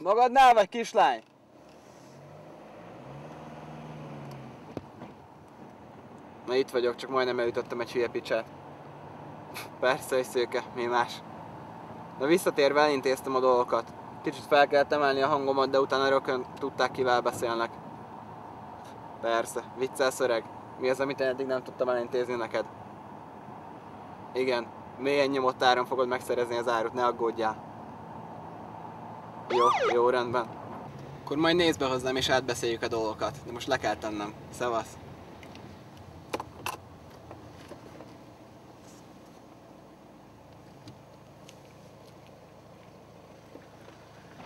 Magadnál vagy, kislány? Na itt vagyok, csak majdnem elütöttem egy hülye picsát. Persze, hogy szőke, mi más. De visszatérve elintéztem a dolgokat. Kicsit fel kellett emelni a hangomat, de utána rögtön tudták, kivel beszélnek. Persze, viccelsz öreg. Mi az, amit én eddig nem tudtam elintézni neked? Igen, mélyen nyomott áron fogod megszerezni az árut, ne aggódjál. Jó, rendben. Akkor majd nézd be hozzám és átbeszéljük a dolgokat. De most le kell tennem. Szevasz.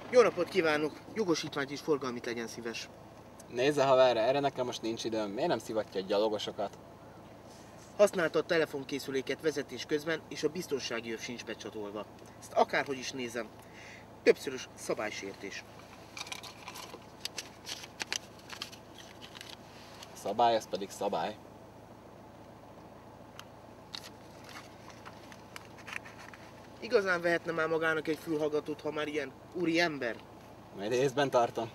Jó napot kívánok! Jogosítványt és forgalmit legyen szíves. Nézze haverra, erre nekem most nincs időm. Miért nem szivatja a gyalogosokat? Használta a telefonkészüléket vezetés közben, és a biztonsági öv sincs becsatolva. Ezt akárhogy is nézem. Többszörös szabálysértés. Szabály, az pedig szabály. Igazán vehetne már magának egy fülhallgatót, ha már ilyen úri ember? Majd észben tartom.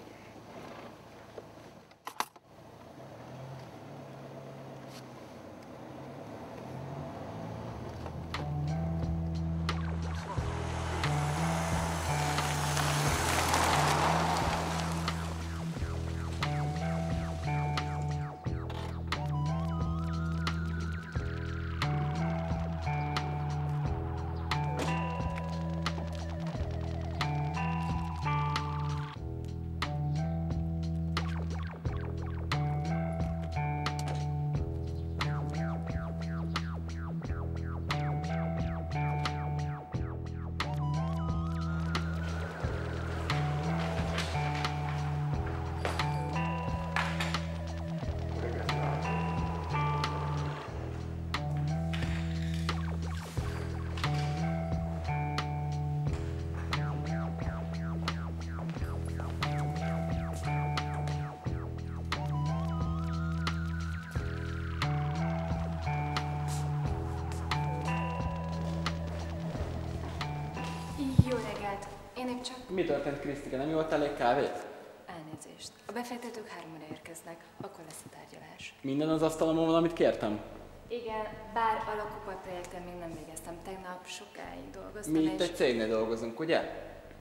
Jó reggelt! Én épp csak... Mi történt, Krisztika? Nem jól elég kávét? Elnézést. A befektetők 3-ra érkeznek, akkor lesz a tárgyalás. Minden az asztalomon van, amit kértem? Igen, bár a lakópart projekten még nem végeztem. Tegnap sokáig dolgoztam. Mi itt egy cégnél dolgozunk, ugye?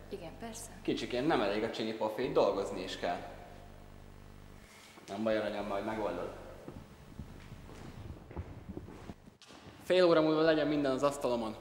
Igen, persze. Kicsikén nem elég a csinyi pofé, dolgozni is kell. Nem baj, aranyom, majd megoldod. Fél óra múlva legyen minden az asztalomon.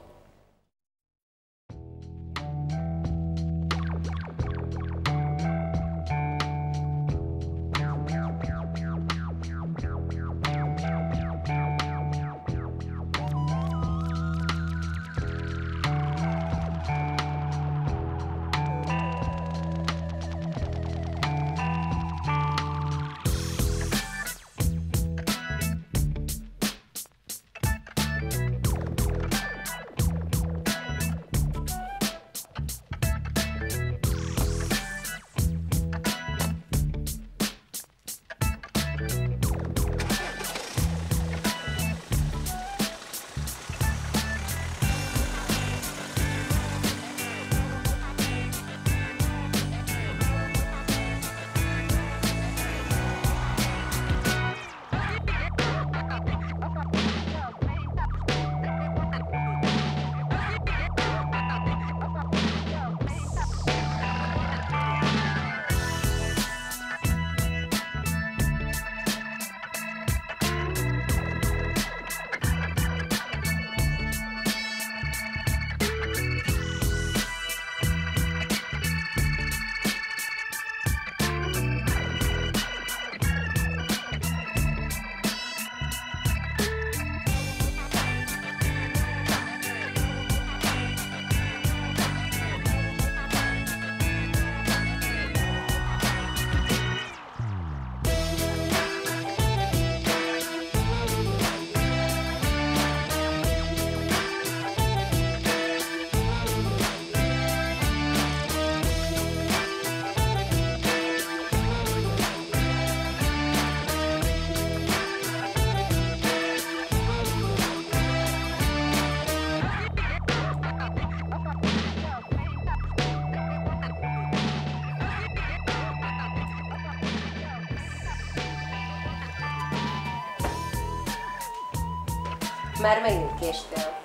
Már megint késtél.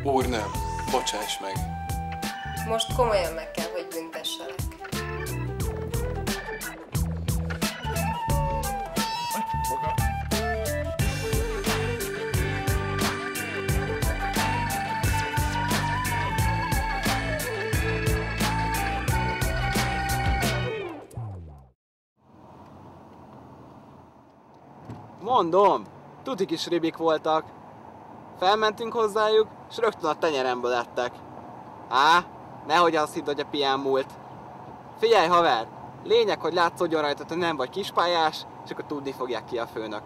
Úrnőm, bocsáss meg. Most komolyan meg kell, hogy büntesselek. Mondom, tuti kis ribik voltak. Felmentünk hozzájuk, és rögtön a tenyeremből ettek. Á, nehogy azt hidd, hogy a pián múlt. Figyelj, haver! Lényeg, hogy látszódjon rajta, hogy nem vagy kispályás, és akkor tudni fogják ki a főnök.